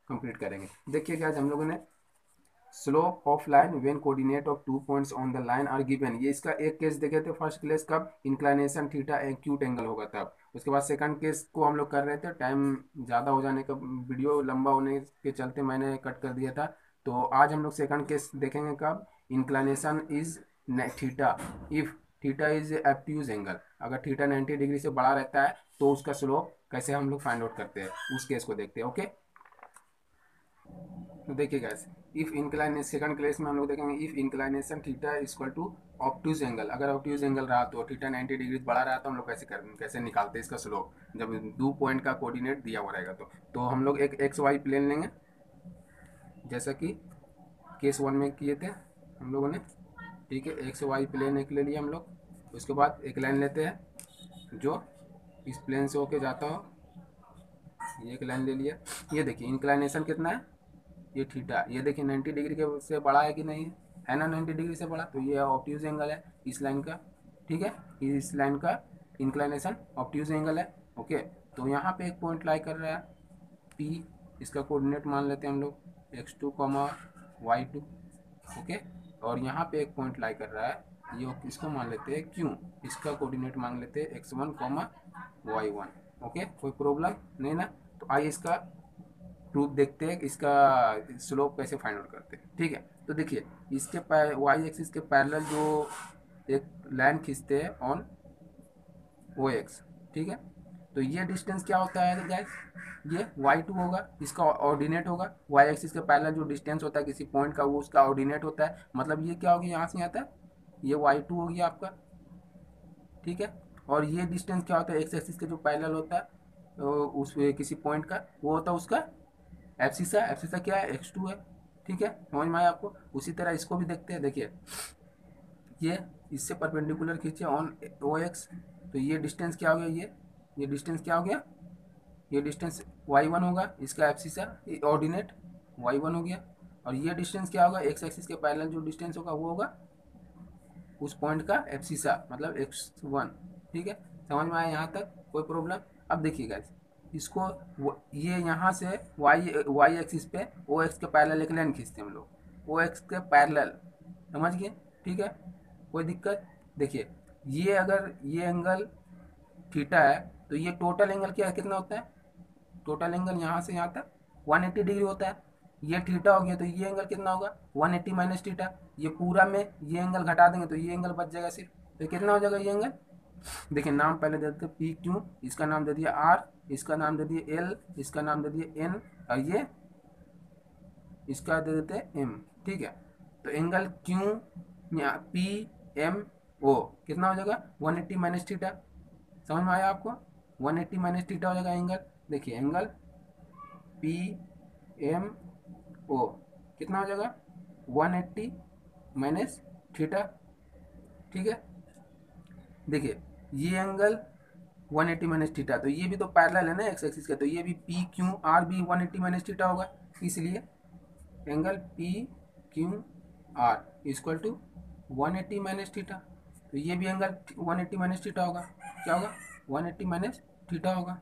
Complete करेंगे। देखिए क्या हम लोगों ने slope of line when coordinate of 2 points on the line are given, ये इसका एक केस देखे थे फर्स्ट केस कब, इंक्लाइनेशन थीटा एक्यूट एंगल होगा तब। उसके बाद सेकंड केस को हम लोग कर रहे थे, टाइम ज़्यादा हो जाने का, वीडियो लंबा होने के चलते मैंने कट कर दिया था। तो आज हम लोग सेकंड केस देखेंगे कब, inclination is theta if theta is obtuse angle, अगर थीटा 90 डिग्री से बड़ा रहता है तो उसका स्लोप कैसे हम लोग फाइंड आउट करते हैं, उस केस को देखते हैं। ओके, तो देखिए guess, if inclination second case में हम लोग देखेंगे if inclination theta equal to obtuse angle, अगर ऑब्ट्यूज एंगल रहा तो थीटा 90 डिग्री बढ़ा रहा तो हम लोग कैसे निकालते हैं इसका स्लोप, जब 2 पॉइंट का कोऑर्डिनेट दिया हुआ रहेगा तो हम लोग एक एक्स वाई प्लेन लेंगे, जैसा कि केस 1 में किए थे हम लोगों ने। ठीक है, एक्स वाई प्लेन एक ले लिया हम लोग। उसके बाद एक लाइन लेते हैं जो इस प्लेन से होके जाता हो, ये एक लाइन ले लिया। ये देखिए इंक्लाइनेशन कितना है, ये थीटा, ये देखिए 90 डिग्री के से बड़ा है कि नहीं है ना, 90 डिग्री से बड़ा, तो ये ऑब्ट्यूज एंगल है इस लाइन का। ठीक है, इस लाइन का इंक्लाइनेशन ऑब्ट्यूज एंगल है। ओके, तो यहाँ पे एक पॉइंट लाई कर रहा है पी, इसका कोऑर्डिनेट मान लेते हैं हम लोग x2 y2। ओके, और यहाँ पे एक पॉइंट लाई कर रहा है, ये इसको मान लेते हैं क्यू, इसका कोऑर्डिनेट मान लेते हैं x1 y1। ओके, कोई प्रॉब्लम नहीं ना। तो आइए इसका प्रूफ देखते हैं, इसका स्लोप कैसे फाइंड आउट करते हैं। ठीक है, तो देखिए इसके वाई एक्सिस के पैरेलल जो एक लाइन खींचते हैं ऑन ओ एक्स। ठीक है, तो ये डिस्टेंस क्या होता है गैस, ये y2 होगा, इसका ऑर्डिनेट होगा। y एक्सिस के पैरेलल जो डिस्टेंस होता है किसी पॉइंट का वो उसका ऑर्डिनेट होता है, मतलब ये क्या होगी, यहाँ से आता है ये y2 हो गया आपका। ठीक है, और ये डिस्टेंस क्या होता है, एक्स एक्सिस के जो पैरेलल होता है तो उस किसी पॉइंट का वो होता है उसका एब्सिसा। एब्सिसा क्या है, x2 है। ठीक है, समझ में आया आपको। उसी तरह इसको भी देखते हैं, देखिए ये इससे परपेंडिकुलर खींचे ऑन ओ एक्स, तो ये डिस्टेंस क्या हो गया, ये डिस्टेंस क्या हो गया, ये डिस्टेंस y1 होगा, इसका एब्सिसा ऑर्डिनेट y1 हो गया। और ये डिस्टेंस क्या होगा, एक्स एक्सिस के पैरेलल जो डिस्टेंस होगा वो होगा उस पॉइंट का एब्सिसा, मतलब x1। ठीक है, समझ में आया यहाँ तक, कोई प्रॉब्लम। अब देखिए गाइस, इसको ये यहाँ से वाई एक्सिस पे ओ एक्स के पैरेलल एक लाइन खींचते हैं हम लोग, ओ एक्स के पैरेलल, समझ गए। ठीक है, कोई दिक्कत। देखिए ये अगर ये एंगल थीटा है तो ये टोटल एंगल क्या कितना होता है, टोटल एंगल यहाँ से यहाँ तक 180 डिग्री होता है। ये थीटा हो गया तो ये एंगल कितना होगा 180 माइनस थीटा, ये पूरा में ये एंगल घटा देंगे तो ये एंगल बच जाएगा सिर्फ, तो कितना हो जाएगा ये एंगल। देखिए नाम पहले दे देते पी क्यू, इसका नाम दे दिया आर, इसका नाम दे दिया एल, इसका नाम दे दिया एन, और ये इसका दे देते एम। ठीक है, तो angle Q P M O कितना हो जाएगा 180 माइनस थीटा, समझ में आया आपको, 180 माइनस थीटा हो जाएगा एंगल। देखिए एंगल पी एम ओ कितना हो जाएगा 180 माइनस थीटा। ठीक है, देखिए ये एंगल 180 माइनस थीटा, तो ये भी तो पैरेलल है ना एक्स एक्सिस का, तो ये भी पी क्यू आर भी 180 माइनस थीटा होगा, इसलिए angle P Q R equal to 180 minus theta, तो ये भी एंगल 180 माइनस थीटा होगा, क्या होगा 180 माइनस थीटा होगा।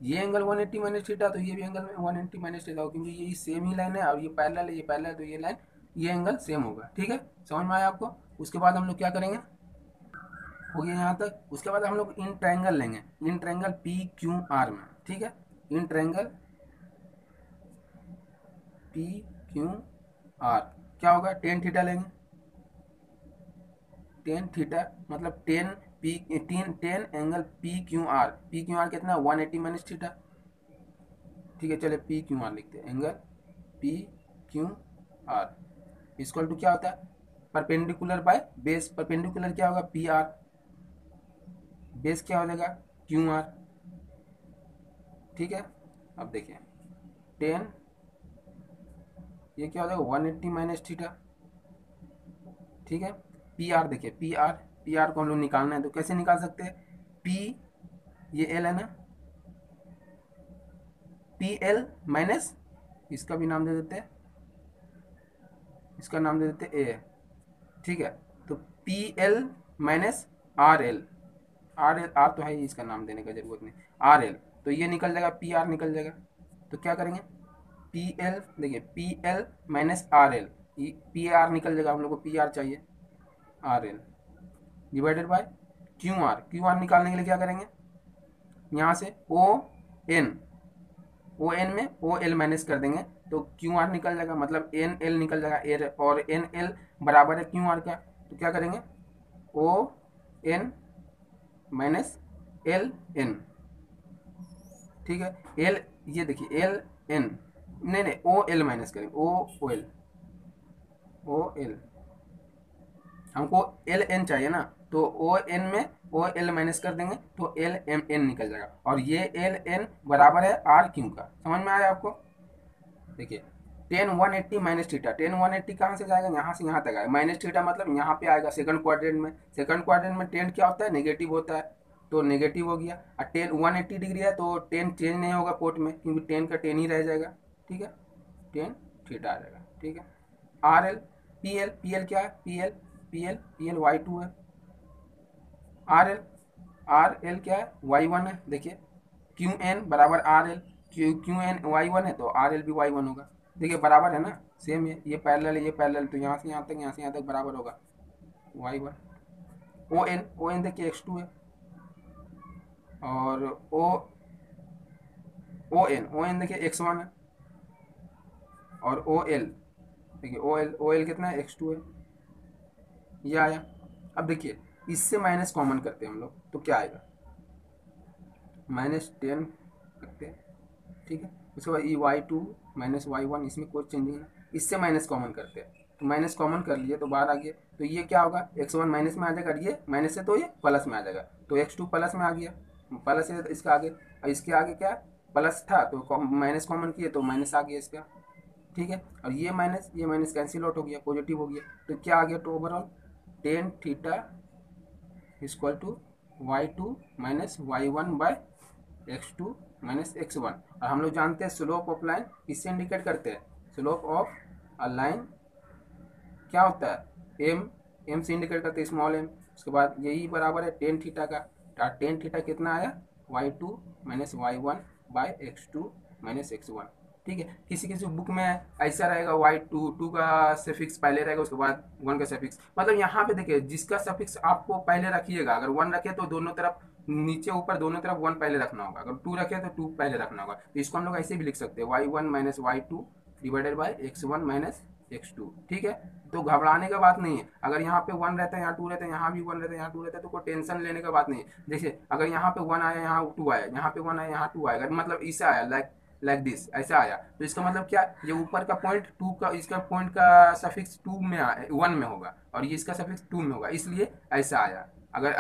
ये एंगल 180 माइनस थीटा, तो ये भी एंगल 180 माइनस थीटा होगा, क्योंकि ये सेम ही लाइन है और ये पैरेलल है, ये पैरेलल है, तो ये लाइन ये एंगल सेम होगा। ठीक है, समझ में आया आपको। उसके बाद हम लोग क्या करेंगे, हो गया यहाँ तक। उसके बाद हम लोग इन ट्रायंगल लेंगे, in triangle P Q are में। ठीक है, in triangle P Q are क्या होगा, टेन थीटा लेंगे, टेन थीटा मतलब ten angle P Q are कितना 180 माइनस थीटा। ठीक है, चलिए पी क्यू आर लिखते हैं, angle P Q R equal to क्या होता है, परपेंडिकुलर बाय बेस, परपेंडिकुलर क्या होगा पी आर, बेस क्या हो जाएगा क्यू आर। ठीक है, अब देखिए टेन, ये क्या हो जाएगा 180 माइनस थीटा। ठीक है, पी आर देखिए, पी आर को हम लोग निकालना है तो कैसे निकाल सकते हैं, पी ये एल है ना, पी एल माइनस इसका भी नाम दे देते हैं, इसका नाम दे देते ए। ठीक है, तो P L minus R L, R तो है ही, इसका नाम देने का जरूरत नहीं, आर एल, तो ये निकल जाएगा पी आर निकल जाएगा। तो क्या करेंगे पी एल, देखिए P L minus R L, P R निकल जाएगा, हम लोग को पी आर चाहिए, R L divided by Q R. Q R निकालने के लिए क्या करेंगे, यहाँ से ओ एन में ओ एल माइनस कर देंगे तो क्यू आर निकल जाएगा, मतलब एन एल निकल जाएगा, एर और एन एल बराबर है क्यू आर का। तो क्या करेंगे, O N minus L N, ठीक है। एल, ये देखिए एल एन, नहीं ओ एल माइनस करेंगे, ओ एल, ओ एल, हमको एल एन चाहिए ना, तो ओ एन में ओ एल माइनस कर देंगे तो एल एम एन निकल जाएगा, और ये एल एन बराबर है आर क्यू का। समझ में आया आपको? देखिए टेन 180 माइनस थीटा, टेन 180 कहाँ से जाएगा, यहाँ से यहाँ तक आएगा, माइनस थीटा मतलब यहाँ पे आएगा सेकंड क्वाड्रेंट में। सेकंड क्वाड्रेंट में टेन क्या होता है, नेगेटिव होता है, तो नेगेटिव हो गया। और टेन 180 डिग्री है तो टेन चेंज नहीं होगा कोट में, क्योंकि टेन का टेन ही रह जाएगा, ठीक है, टेन थीटा आ जाएगा, ठीक है। आर एल, पी एल क्या है, पी एल वाई टू है, आर एल क्या है, वाई वन है। देखिए क्यू एन बराबर R L, Q N Y one है तो आर एल भी वाई वन होगा। देखिए बराबर है ना, सेम है, ये पैरेलल है ये पैरेलल, तो यहाँ से यहाँ तक, यहाँ से यहाँ तक बराबर होगा, वाई वन। ओ एन देखिए एक्स टू है, और ओ एन देखिए एक्स वन है, और ओ एल देखिए ओ एल कितना है, एक्स टू है, ये आया। अब देखिए इससे माइनस कॉमन करते हैं हम लोग, तो क्या आएगा, माइनस टेन रखते हैं, ठीक है। उसके बाद ई Y two minus Y one, इसमें कोई चेंजिंग नहीं, इससे माइनस कॉमन करते हैं, तो माइनस कॉमन कर लिए तो बाहर आ गया, तो ये क्या होगा, एक्स वन माइनस में आ जाएगा, ये माइनस से तो ये प्लस में आ जाएगा, तो एक्स टू प्लस में आ गया, प्लस है तो इसका आगे, और इसके आगे क्या प्लस था तो माइनस कॉमन किए तो माइनस आ गया इसका, ठीक है। और ये माइनस कैंसिल आउट हो गया, पॉजिटिव हो गया, तो क्या आ गया, तो overall tan theta equal to Y two minus Y one by X two minus X one. और हम लोग जानते हैं स्लोप ऑफ लाइन इससे इंडिकेट करते हैं, स्लोप ऑफ अ लाइन क्या होता है, एम से इंडिकेट करते हैं, स्मॉल एम। उसके बाद यही बराबर है टेन थीटा का, टेन थीटा कितना आया, Y two minus Y one by X two minus X one, ठीक है। किसी किसी बुक में ऐसा रहेगा, वाई टू का सफिक्स पहले रहेगा, उसके बाद वन का सफिक्स, मतलब यहाँ पे देखिए जिसका सफिक्स आपको पहले रखिएगा, अगर वन रखे तो दोनों तरफ नीचे ऊपर दोनों तरफ वन पहले रखना होगा, अगर टू रखे तो टू पहले रखना होगा। तो इसको हम लोग ऐसे भी लिख सकते हैं, Y one minus Y two divided by X one minus X two, ठीक है। तो घबराने का बात नहीं है, अगर यहाँ पे वन रहता है यहाँ टू रहता है, यहाँ भी वन रहता है यहाँ टू रहता है, तो कोई टेंशन लेने का बात नहीं है। जैसे अगर यहाँ पे वन आया यहाँ टू आया, यहाँ पे वन आया यहाँ टू आएगा, मतलब ऐसा आया लाइक दिस, ऐसा आया, तो इसका मतलब क्या, ये ऊपर का पॉइंट टू का, इसका पॉइंट का सफिक्स टू में वन में होगा, और ये इसका सफिक्स टू में होगा, इसलिए ऐसा आया। अगर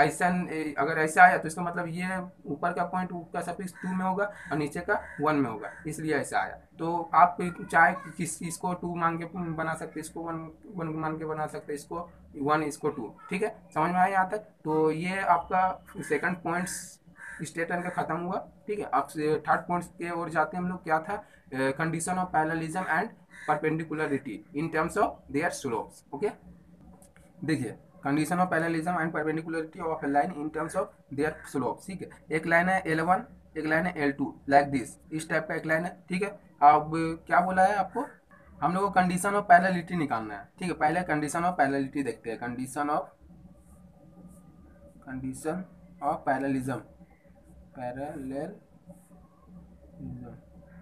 ऐसा आया तो इसका मतलब ये ऊपर का पॉइंट का सफिक्स टू में होगा और नीचे का वन में होगा, इसलिए ऐसा आया। तो आप चाहे किस इसको टू मान के बना सकते, इसको वन मान के बना सकते, इसको वन इसको टू, ठीक है। समझ में आया यहाँ तक? तो ये आपका सेकंड पॉइंट्स स्टेटमेंट का खत्म हुआ, ठीक है। अब थर्ड पॉइंट्स की ओर जाते हैं हम लोग, क्या था, condition of parallelism and perpendicularity in terms of their slopes, okay. देखिए condition of parallelism and perpendicularity of a line in terms of their slopes, ठीक है। एक लाइन है L1, एक लाइन है L2, लाइक दिस, इस टाइप का एक लाइन है, ठीक है। अब क्या बोला है आपको, हम लोग को कंडीशन ऑफ पैरेललिटी निकालना है, ठीक है। पहले कंडीशन ऑफ पैरेललिटी देखते हैं, condition of parallelism,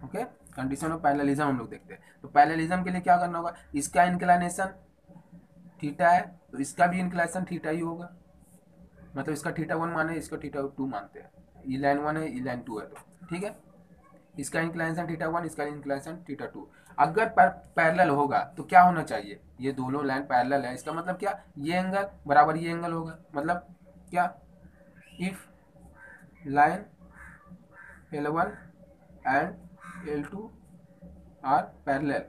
okay. Condition of parallelism हम लोग देखते हैं, तो पैरेललिज्म के लिए क्या करना होगा, इसका इंक्लिनेशन थीटा है तो इसका भी इंक्लिनेशन थीटा ही होगा, मतलब इसका थीटा वन माने, इसका थीटा टू मानते हैं, ये लाइन वन है ये लाइन टू है, तो ठीक है। इसका इंक्लिनेशन थीटा वन, इसका इंक्लिनेशन थीटा टू। अगर पैरेलल होगा तो क्या होना चाहिए, ये दोनों लाइन पैरेलल है, इसका मतलब क्या, ये एंगल बराबर ये एंगल होगा, मतलब क्या, if line L1 and L2 are parallel,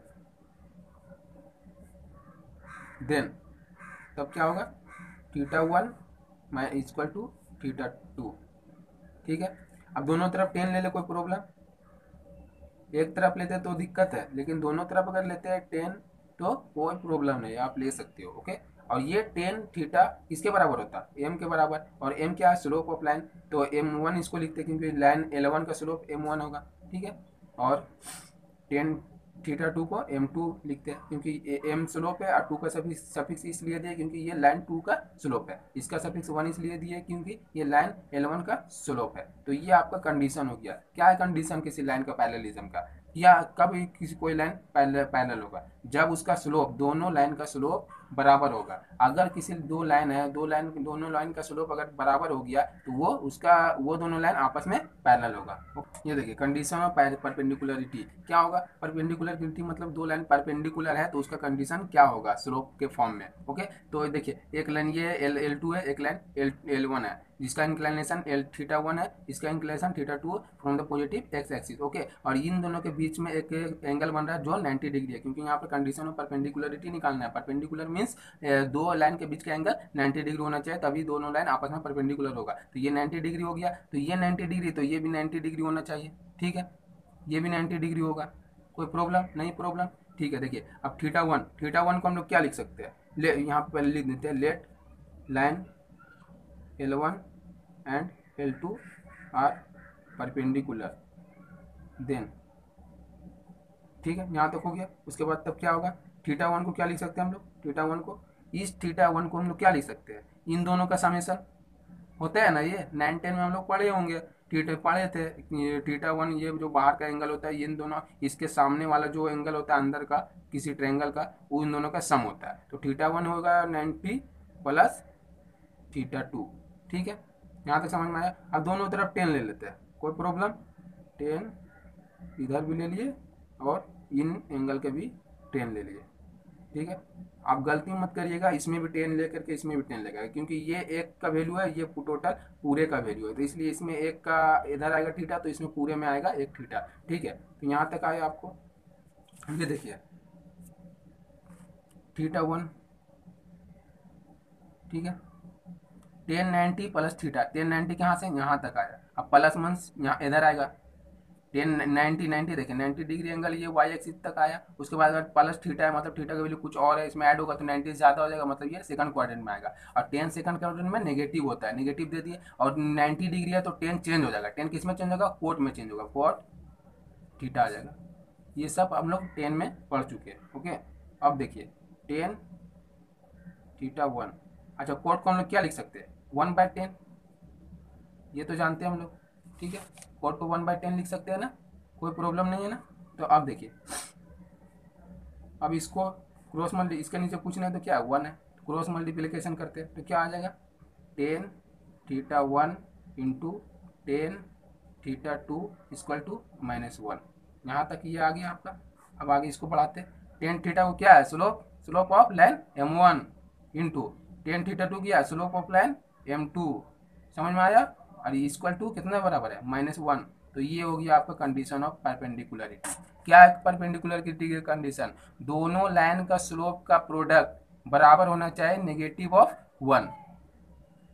then तब क्या होगा, theta one equal to theta two, ठीक है। अब दोनों तरफ टेन ले ले, कोई प्रॉब्लम, एक तरफ लेते तो दिक्कत है, लेकिन दोनों तरफ अगर लेते हैं टेन तो कोई प्रॉब्लम नहीं, आप ले सकते हो, ओके। और ये टेन थीटा किसके बराबर होता है, एम के बराबर, और एम क्या है, स्लोप ऑफ लाइन, तो M1 इसको लिखते हैं क्योंकि लाइन L1 का स्लोप M1 होगा, ठीक है। और टेन थीटा टू को m2 लिखते हैं, क्योंकि m स्लोप है और टू का सफिक्स इसलिए दिया क्योंकि ये लाइन टू का स्लोप है। इसका सफिक्स 1 इसलिए दिया क्योंकि ये लाइन L1 का स्लोप है। तो ये आपका कंडीशन हो गया। क्या है कंडीशन किसी लाइन का पैरेललिज्म का, या कब किसी कोई लाइन पैरेलल होगा, जब उसका स्लोप, दोनों लाइन का स्लोप बराबर होगा। अगर किसी दो लाइन है, दोनों लाइन का स्लोप अगर बराबर हो गया तो वो दोनों लाइन आपस में पैरेलल होगा। ये देखिए कंडीशन ऑफ परपेंडिकुलरिटी क्या होगा। परपेंडिकुलरिटी मतलब दो लाइन परपेंडिकुलर है तो उसका कंडीशन क्या होगा, स्लोप के फॉर्म में। ओके, तो देखिए एक लाइन ये L2 है, एक लाइन L1 है, जिसका इंक्लिनेशन थीटा 1 है, इसका inclination theta 2 from the positive X axis. Okay, और इन दोनों के बीच में एक एंगल बन रहा है जो 90 डिग्री है, क्योंकि यहाँ पर कंडीशन ऑफ परपेंडिकुलरिटी निकालना है। परपेंडिकुलर मीन्स दो लाइन के बीच का एंगल 90 डिग्री होना चाहिए, तभी दोनों लाइन आपस में परपेंडिकुलर होगा। तो ये 90 डिग्री हो गया, तो ये 90 डिग्री, तो ये भी 90 डिग्री होना चाहिए। ठीक है, ये भी 90 डिग्री होगा, कोई प्रॉब्लम नहीं, प्रॉब्लम। ठीक है, देखिए अब थीटा वन को हम लोग क्या लिख सकते हैं, ले यहाँ पे पहले लिख देते हैं, let line L1 and L2 are perpendicular, then ठीक है, यहाँ तक हो गया। उसके बाद तब क्या होगा, थीटा 1 को क्या लिख सकते हैं हम लोग, थीटा 1 को, इस थीटा 1 को हम लोग क्या लिख सकते हैं, इन दोनों का समेसन होता है ना, ये 9-10 में हम लोग पढ़े होंगे, पढ़े थे। ये थीटा 1 ये जो बाहर का एंगल होता है, ये इन दोनों, इसके सामने वाला जो एंगल होता है अंदर का किसी ट्रायंगल का, वो इन दोनों का सम होता है। तो थीटा 1 होगा 90 प्लस थीटा 2। ठीक है, यहाँ तक समझ में आया। अब दोनों तरफ 10 ले लेते हैं, कोई प्रॉब्लम, 10 इधर भी ले लिए और इन एंगल के भी 10 ले लिए। ठीक है, आप गलती मत करिएगा, इसमें भी 10 लेकर के इसमें भी 10 लेकर, क्योंकि ये एक का वैल्यू है, ये टोटल पूरे का वैल्यू है, तो इसलिए इसमें एक का इधर आएगा थीटा, तो इसमें पूरे में आएगा एक थीटा। ठीक है, तो यहाँ तक आया आपको। ये देखिए थीटा 1, ठीक है, 1090 प्लस थीटा, 1090 कहाँ से यहाँ तक आया, अब प्लस मंस यहाँ इधर आएगा, 10 90 देखिए 90 डिग्री एंगल ये वाई एक्सिस तक आया। उसके बाद अगर प्लस थीटा है, मतलब थीटा का वैल्यू कुछ और है, इसमें ऐड होगा तो 90 ज़्यादा हो जाएगा, मतलब ये सेकंड क्वाड्रेंट में आएगा। और 10 सेकंड क्वाड्रेंट में नेगेटिव होता है, नेगेटिव दे दिए, और 90 डिग्री है तो 10 चेंज हो जाएगा। 10 किस में चेंज होगा, कोट में चेंज होगा, कोट थीटा आ जाएगा। ये सब हम लोग 10 में पढ़ चुके हैं। ओके, अब देखिए 10 थीटा 1, अच्छा कोट को हम लोग क्या लिख सकते हैं, 1/10, ये तो जानते हैं हम लोग। ठीक है, कोट को 1/10 लिख सकते हैं ना, कोई प्रॉब्लम नहीं है ना। तो अब देखिए, अब इसको क्रॉस मल्टी, इसके नीचे कुछ नहीं तो क्या 1 है, क्रॉस मल्टीप्लिकेशन करते हैं तो क्या आ जाएगा, 10 theta 1 into 10 theta 2 equal to -1। यहाँ तक ये आ गया आपका। अब आगे इसको बढ़ाते हैं, 10 थीटा को क्या है, slope of line M1 into 10 theta 2 क्या है, स्लोप ऑफ लाइन M2। समझ में आया, और इक्वल टू कितना बराबर है, -1। तो ये हो गया आपका कंडीशन ऑफ परपेंडिकुलरिटी। क्या है परपेंडिकुलरिटी की कंडीशन, दोनों लाइन का स्लोप का प्रोडक्ट बराबर होना चाहिए नेगेटिव ऑफ 1,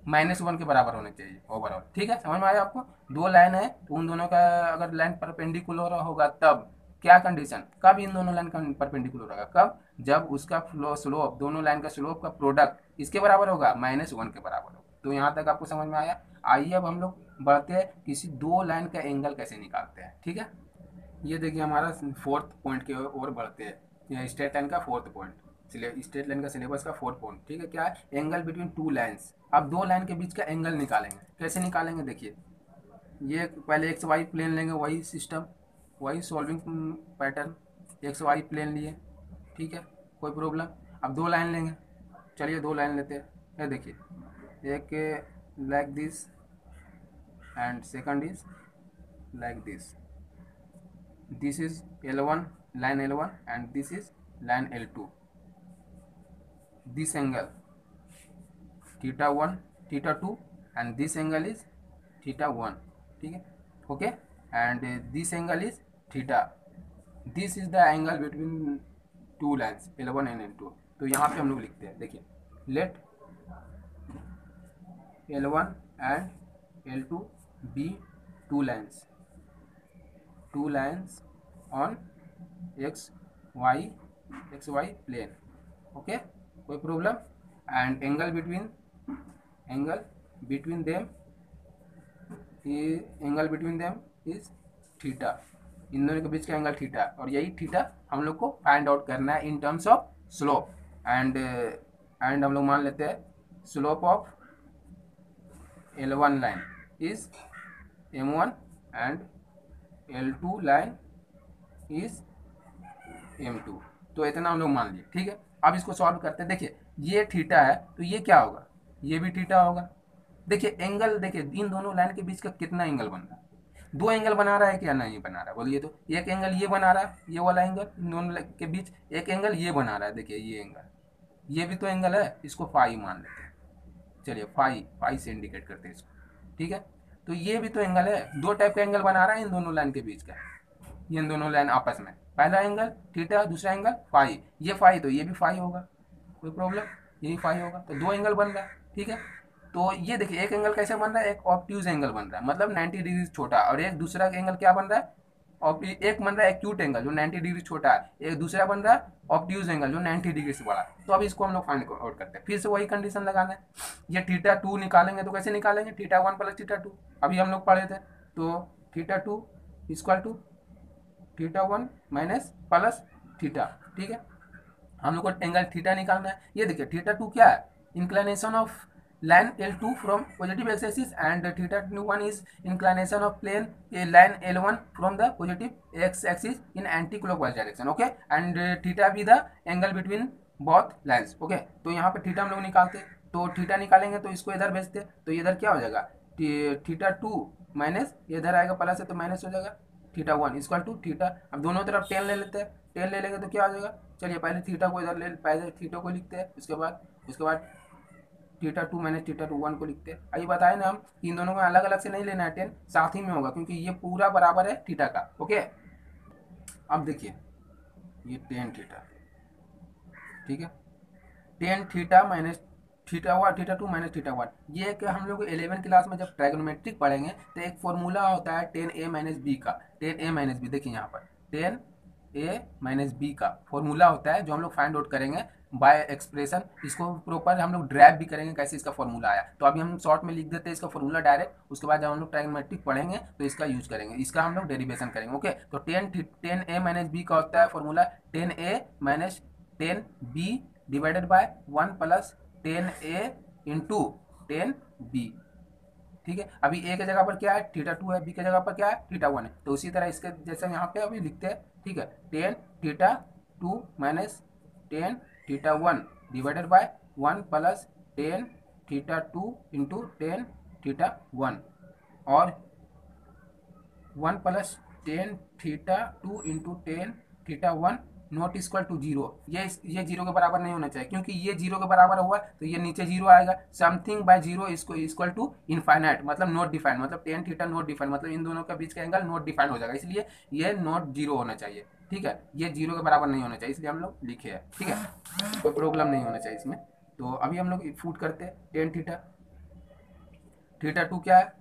-1 के बराबर होना चाहिए ओवरऑल। ठीक है, समझ में आया आपको। दो लाइन है तो उन दोनों का अगर लाइन परपेंडिकुलर होगा तब क्या कंडीशन, कब इन दोनों लाइन का परपेंडिकुलर होगा, कब, जब उसका स्लोप, दोनों लाइन का स्लोप का प्रोडक्ट इसके बराबर होगा, -1 के बराबर होगा। तो यहाँ तक आपको समझ में आया। आइए अब हम लोग बढ़ते हैं, किसी दो लाइन का एंगल कैसे निकालते हैं। ठीक है, ये देखिए हमारा फोर्थ पॉइंट की ओर बढ़ते हैं, यह स्ट्रेट लाइन का फोर्थ पॉइंट, स्ट्रेट लाइन का सिलेबस का फोर्थ पॉइंट। ठीक है, क्या है, एंगल बिटवीन टू लाइन्स। अब दो लाइन के बीच का एंगल निकालेंगे, कैसे निकालेंगे, देखिए ये पहले एक्स वाई प्लेन लेंगे, वही सिस्टम, वही solving pattern, X Y plane लिए। ठीक है, कोई प्रॉब्लम। अब दो लाइन लेंगे, चलिए दो लाइन लेते हैं। ये देखिए, एक like this and second is like this, this is L1, line L1, and this is line L2. This angle theta 1 theta 2 and this angle is theta 1. ठीक है, okay, and this angle is theta. This is the angle between two lines L1 and L2. तो यहाँ पे हम लोग लिखते हैं, देखिए let L1 and L2 be two lines on xy plane. Okay, कोई problem, and angle between them is theta. इन दोनों के बीच का एंगल थीटा, और यही थीटा हम लोग को फाइंड आउट करना है इन टर्म्स ऑफ स्लोप। एंड हम लोग मान लेते हैं slope of L1 line is M1 and L2 line is M2। तो इतना हम लोग मान लिए, ठीक है। अब इसको सॉल्व करते हैं। देखिए ये थीटा है तो ये क्या होगा, ये भी थीटा होगा। देखिए एंगल, देखिए इन दोनों लाइन के बीच का कितना एंगल बन रहा है, दो एंगल बना रहा है क्या, नहीं बना रहा है, बोलिए तो। एक एंगल ये बना रहा है, ये वाला एंगल इन दोनों के बीच, एक एंगल ये बना रहा है, देखिए ये एंगल, ये भी तो एंगल है, इसको फाई मान लेते हैं। चलिए फाई, फाई से इंडिकेट करते हैं इसको, ठीक है। तो ये भी तो एंगल है, दो टाइप का एंगल बना रहा है इन दोनों लाइन के बीच का, ये इन दोनों लाइन आपस में, पहला एंगल थीटा, दूसरा एंगल फाई, ये फाई तो ये भी फाई होगा, कोई प्रॉब्लम, ये भी फाई होगा, तो दो एंगल बन रहा है, ठीक है। तो ये देखिए एक एंगल कैसे बन रहा है, एक ऑब्ट्यूज एंगल बन रहा है, मतलब 90 डिग्री छोटा, और एक दूसरा एंगल क्या बन रहा है, और एक बन रहा है एक्यूट एंगल जो 90 डिग्री छोटा है, एक दूसरा बन रहा है ऑब्ट्यूज एंगल जो 90 डिग्री से बड़ा है। तो अब इसको हम लोग फाइंड आउट करते हैं, फिर से वही कंडीशन लगाना है। ये थीटा 2 निकालेंगे तो कैसे निकालेंगे, थीटा 1 प्लस थीटा 2, अभी हम लोग पढ़े थे। तो theta 2 equal to theta 1 minus plus theta, ठीक है। हम लोग को एंगल थीटा निकालना है। ये देखिए थीटा 2 क्या है, inclination of line L2 from positive X axis, and theta 1 is inclination of plane line L1 from the positive X axis in anti clockwise direction, okay. And theta be the angle between both lines, okay. तो यहाँ पे theta हम लोग निकालते, तो theta निकालेंगे तो इसको इधर भेजते, तो इधर क्या हो जाएगा, थीटा 2 माइनस इधर आएगा प्लस है तो माइनस हो जाएगा, थीटा 1 इक्वल टू थीटा, अब दोनों तरफ 10 ले लेते हैं, 10 ले लेंगे तो क्या हो जाएगा, चलिए पहले थीटा को इधर ले, पहले थीटा को लिखते हैं, उसके बाद थीटा 2 माइनस थीटा 1 को लिखते हैं। अभी बताए ना हम, इन दोनों को अलग अलग से नहीं लेना है, 10 साथ ही में होगा क्योंकि ये पूरा बराबर है थीटा का, ओके। अब देखिए ये 10 थीटा, ठीक है, 10 theta minus theta 1, theta 2 minus theta 1, ये कि हम लोग 11 क्लास में जब ट्राइगोनोमेट्रिक पढ़ेंगे तो एक फॉर्मूला होता है 10a माइनस बी का, 10a माइनस बी, देखिए यहाँ पर 10a माइनस बी का फॉर्मूला होता है जो हम लोग फाइंड आउट करेंगे बाय एक्सप्रेशन। इसको प्रॉपर हम लोग ड्राइव भी करेंगे कैसे इसका फॉर्मूला आया, तो अभी हम शॉर्ट में लिख देते हैं इसका फॉर्मूला डायरेक्ट, उसके बाद जब हम लोग ट्राइगोनोमेट्रिक पढ़ेंगे तो इसका यूज करेंगे, इसका हम लोग डेरिवेशन करेंगे, ओके। तो 10a माइनस बी का होता है formula 10a minus 10b divided by 1 plus 10a into 10b, ठीक है। अभी ए के जगह पर क्या है, थीटा 2 है, बी के जगह पर क्या है, थीटा 1 है, तो उसी तरह इसके जैसे यहाँ पे अभी लिखते हैं, ठीक है। 10 theta 2 minus 10 theta 1 divided by 1 plus 10 theta 2 into 10 theta 1, और 1 plus 10 theta 2 into 10 theta 1 not equal to zero, ये जीरो के बराबर नहीं होना चाहिए, क्योंकि ये जीरो के बराबर हुआ तो ये नीचे जीरो आएगा। समथिंग बाय जीरो इसको इक्वल टू इनफाइनाइट, मतलब नॉट डिफाइन, मतलब 10 थीटा नॉट डिफाइन, मतलब इन दोनों के बीच का एंगल नॉट डिफाइन हो जाएगा, इसलिए ये नॉट जीरो होना चाहिए, ठीक है। ये जीरो के बराबर नहीं होना चाहिए, इसलिए हम लोग लिखे हैं, ठीक है, कोई प्रॉब्लम नहीं होना चाहिए इसमें। तो अभी हम लोग फूट करते हैं 10 थीटा, थीटा 2 क्या है,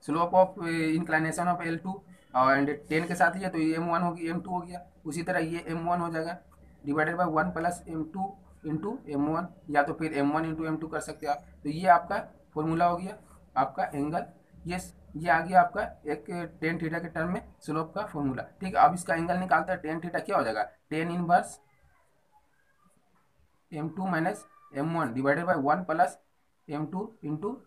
slope of inclination of L2, and 10 के साथ ही है तो ये M1 होगी, M2 हो गया, उसी तरह ये M1 हो जाएगा divided by 1 plus M2 into M1, या तो फिर M1 इंटू M2 कर सकते हैं आप। तो ये आपका फॉर्मूला हो गया आपका एंगल, ये आ गया आपका एक 10 थीटा के टर्म में स्लोप का फॉर्मूला, ठीक है। अब इसका एंगल निकालते हैं, 10 थीटा क्या हो जाएगा, 10 inverse M2 minus M1 divided by 1 plus M2 into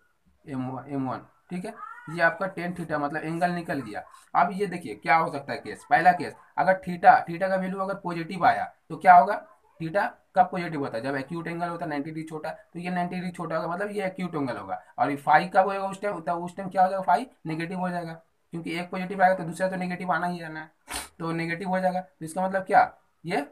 M1, ठीक है। ये आपका 10 थीटा मतलब एंगल निकल गया। अब ये देखिए क्या हो सकता है केस, पहला केस अगर थीटा का वैल्यू अगर पॉजिटिव आया तो क्या होगा, थीटा कब पॉजिटिव होता है, जब एक्यूट एंगल होता है 90 डिग्री छोटा, तो ये 90 डिग्री छोटा होगा, मतलब ये एक्यूट एंगल होगा। और फाई कब होगा उस टाइम, तो उस टाइम क्या हो जाएगा, फाई नेगेटिव हो जाएगा, क्योंकि एक पॉजिटिव आएगा तो दूसरा तो नेगेटिव आना ही आना है, तो नेगेटिव हो जाएगा। तो इसका मतलब क्या, ये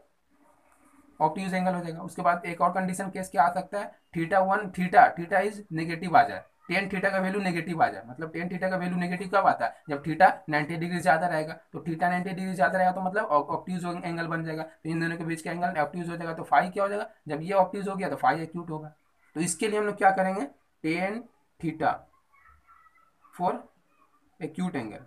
ऑब्ट्यूज एंगल हो जाएगा। उसके बाद एक और कंडीशन केस क्या आ सकता है, थीटा इज नेगेटिव आ जाए, 10 थीटा का वैल्यू नेगेटिव आ जाए, मतलब 10 थीटा का वैल्यू नेगेटिव कब आता है, जब थीटा 90 डिग्री ज्यादा रहेगा, तो थीटा 90 डिग्री ज्यादा रहेगा तो मतलब ऑब्ट्यूज एंगल बन जाएगा, तो इन दोनों के बीच का एंगल ऑब्ट्यूज हो जाएगा, तो फाई क्या हो जाएगा, जब ये ऑब्ट्यूज हो गया तो फाई एक्यूट होगा। तो इसके लिए हम लोग क्या करेंगे, 10 theta for acute angle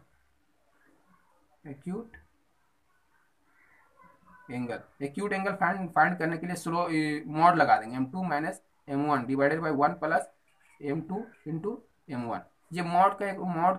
find करने के लिए स्लो मॉड लगा देंगे M2 minus M1 divided by 1 plus M2 into M1, ये मॉड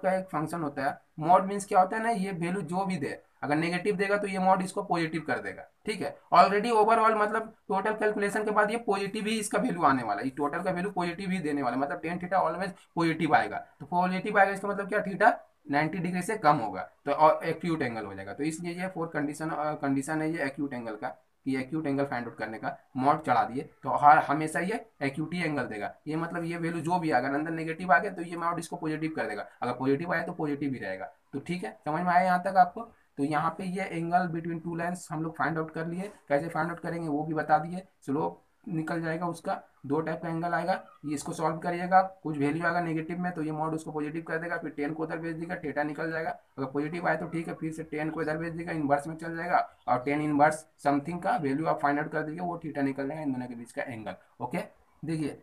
का एक फंक्शन होता है। मॉड मीन्स क्या होता है ना, ये वैल्यू जो भी दे, अगर नेगेटिव देगा तो ये मॉड इसको पॉजिटिव कर देगा, ठीक है। ऑलरेडी ओवरऑल मतलब टोटल कैलकुलेशन के बाद ये पॉजिटिव ही इसका वैल्यू आने वाला है, ये टोटल का वैल्यू पॉजिटिव ही देने वाला है, मतलब टेन थीटा ऑलवेज पॉजिटिव आएगा। तो पॉजिटिव आएगा इसका मतलब क्या, थीटा 90 डिग्री से कम होगा तो एक्यूट एंगल हो जाएगा। तो इसलिए ये फोर कंडीशन है ये एक्यूट एंगल का, कि एक्यूट एंगल फाइंड आउट करने का। मॉड चढ़ा दिए तो हर हमेशा ये एक्यूटी एंगल देगा, ये मतलब ये वैल्यू जो भी आएगा, अगर अंदर नेगेटिव आ गया तो ये मॉड इसको पॉजिटिव कर देगा, अगर पॉजिटिव आया तो पॉजिटिव ही रहेगा। तो ठीक है, समझ में आया यहाँ तक आपको। तो यहाँ पे ये एंगल बिटवीन टू लाइन्स हम लोग फाइंड आउट कर लिए, कैसे फाइंड आउट करेंगे वो भी बता दिए। स्लोप निकल जाएगा उसका, दो टाइप का एंगल आएगा, ये इसको सॉल्व करिएगा, कुछ वैल्यू आएगा नेगेटिव में तो ये मॉड उसको पॉजिटिव कर देगा, फिर टेन को उधर भेज देगा, थीटा निकल जाएगा। अगर पॉजिटिव आए तो ठीक है, फिर से टेन को इधर भेज देगा, इनवर्स में चल जाएगा, और टेन इनवर्स समथिंग का वैल्यू आप फाइंड आउट कर दीजिए, वो थीटा निकल जाएगा, इन दोनों के बीच का एंगल। ओके, देखिए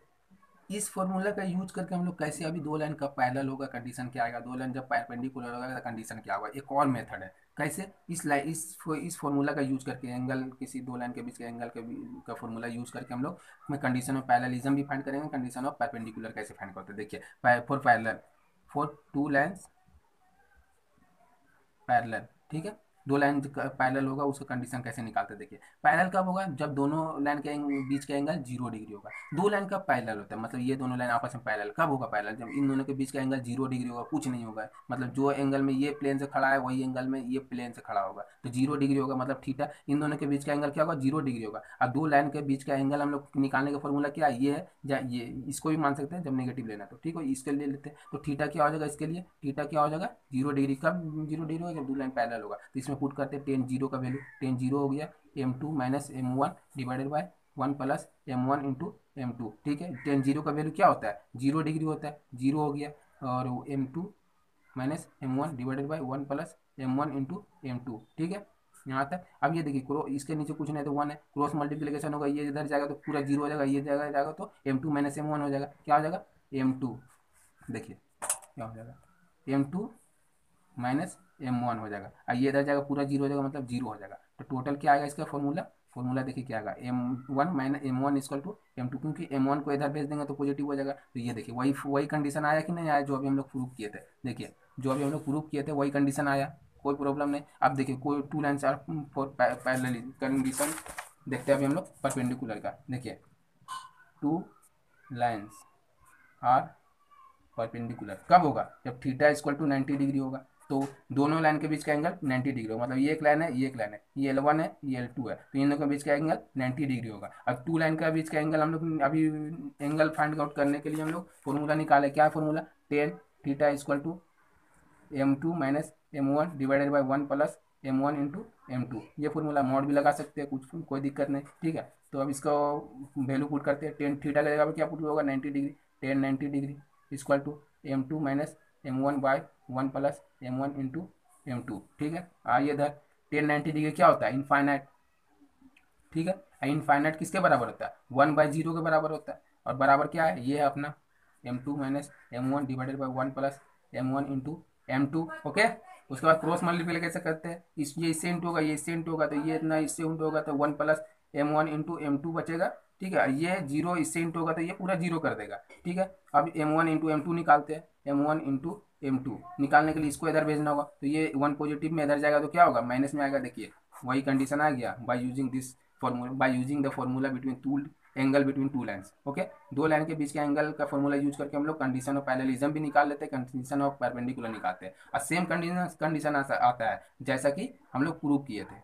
इस फॉर्मूला का यूज करके हम लोग कैसे, अभी दो लाइन कब पैरेलल होगा कंडीशन क्या आएगा, दो लाइन जब परपेंडिकुलर होगा तो कंडीशन क्या होगा, एक और मेथड है कैसे इस फॉर्मूला का यूज करके एंगल, किसी दो लाइन के बीच के एंगल का फॉर्मूला यूज करके हम लोग में कंडीशन ऑफ पैरेललिज्म भी फाइंड करेंगे, कंडीशन ऑफ परपेंडिकुलर कैसे फाइंड करते हैं। देखिए for parallel, for two lines parallel, ठीक है, दो लाइन पैरेलल होगा उसका कंडीशन कैसे निकालते हैं। देखिए पैरेलल कब होगा, जब दोनों लाइन के बीच का एंगल 0 डिग्री होगा। दो लाइन का पैरेलल होता है, मतलब ये दोनों लाइन आपस में पैरेलल कब होगा, पैरेलल जब इन दोनों के बीच का एंगल 0 डिग्री होगा, कुछ नहीं होगा, मतलब जो एंगल में ये प्लेन से खड़ा है वही एंगल में ये प्लेन से खड़ा होगा, तो 0 डिग्री होगा, मतलब थीटा, इन दोनों के बीच का एंगल क्या होगा, 0 डिग्री होगा। और दो लाइन के बीच का एंगल हम लोग निकालने का फॉर्मूला क्या है, ये है, या ये इसको भी मान सकते हैं जब नेगेटिव लेना तो ठीक है, इसके लिए लेते हैं तो थीटा क्या हो जाएगा, इसके लिए थीटा क्या हो जाएगा 0 डिग्री, कब 0 डिग्री होगा, जब दो लाइन पैरेलल होगा। तो इसमें पुट करते हैं टेन जीरो का वैल्यू, टेन जीरो हो गया m2 minus m1 divided by 1 plus m1 into m2, ठीक है। टेन जीरो का वैल्यू क्या होता है, 0 डिग्री होता है, जीरो हो गया, और m2 minus m1 divided by 1 plus m1 into m2, ठीक है। यहाँ तक अब ये देखिए इसके नीचे कुछ नहीं तो 1 है, क्रॉस मल्टीप्लीकेशन होगा, ये इधर जाएगा तो पूरा 0 हो जाएगा, ये जगह जाएगा तो m2 माइनस m1 हो जाएगा, क्या हो जाएगा m2, देखिए क्या हो जाएगा m2 माइनस m1 हो जाएगा, और ये इधर जाएगा पूरा 0 हो जाएगा, मतलब 0 हो जाएगा। तो टोटल क्या आएगा इसका फॉर्मूला देखिए क्या आएगा, m1 minus m1 equal to m2, क्योंकि m1 को इधर भेज देंगे तो पॉजिटिव हो जाएगा। तो ये देखिए वही वही कंडीशन आया कि नहीं आया, जो अभी हम लोग प्रूव किए थे। देखिए जो अभी हम लोग प्रूव किए थे वही कंडीशन आया, कोई प्रॉब्लम नहीं। अब देखिए कोई two line are for parallel condition देखते हैं अभी हम लोग परपेंडिकुलर का। देखिए टू लाइन्स आर परपेंडिकुलर कब होगा, जब थीटा इक्वल टू 90 डिग्री होगा। तो दोनों लाइन के बीच का एंगल 90 डिग्री होगा, मतलब ये एक लाइन है ये एक लाइन है, ये L1 है ये L2 है, तो इन दोनों के बीच का एंगल 90 डिग्री होगा। अब टू लाइन का बीच का एंगल हम लोग अभी एंगल फाइंड आउट करने के लिए हम लोग फॉर्मूला निकाले, क्या formula, tan theta equal to m2 minus m1 divided by 1 plus m1 into m2, ये फॉर्मूला मॉड भी लगा सकते हैं, कुछ कोई दिक्कत नहीं, ठीक है। तो अब इसका वैल्यू पुट करते हैं, टेन थीटा का जगह पे क्या पुट होगा 90 degree, tan 90 degree equal to m2 minus m1 by 1 plus m1 into m2, ठीक है। आइए इधर टेन 90 डिग्री क्या होता है, इनफाइनाइट, ठीक है। इनफाइनाइट किसके बराबर होता है, 1/0 के बराबर होता है, और बराबर क्या है, ये है अपना m2 minus m1 divided by 1 plus m1 into m2, okay. उसके बाद क्रॉस मल्टीप्लाई कैसे करते हैं, ये इससे इंटू होगा, ये इससे इंटू होगा, तो ये इतना इससे इंटू होगा, तो 1 प्लस m1 इंटू m2 बचेगा, ठीक है। ये जीरो इससे इंटू होगा तो ये पूरा जीरो कर देगा, ठीक है। अब m1 इंटू m2 निकालते हैं, m1 इंटू m2 निकालने के लिए इसको इधर भेजना होगा, तो ये 1 पॉजिटिव में इधर जाएगा तो क्या होगा माइनस में आएगा, देखिए वही कंडीशन आ गया, by using this formula, by using the formula between two angle between two lines, okay. दो लाइन के बीच के एंगल का फॉर्मूला यूज करके हम लोग कंडीशन ऑफ पैरेललिज्म भी निकाल लेते हैं, कंडीशन ऑफ परपेंडिकुलर निकालते हैं, और सेम कंडीशन आता है जैसा कि हम लोग प्रूव किए थे।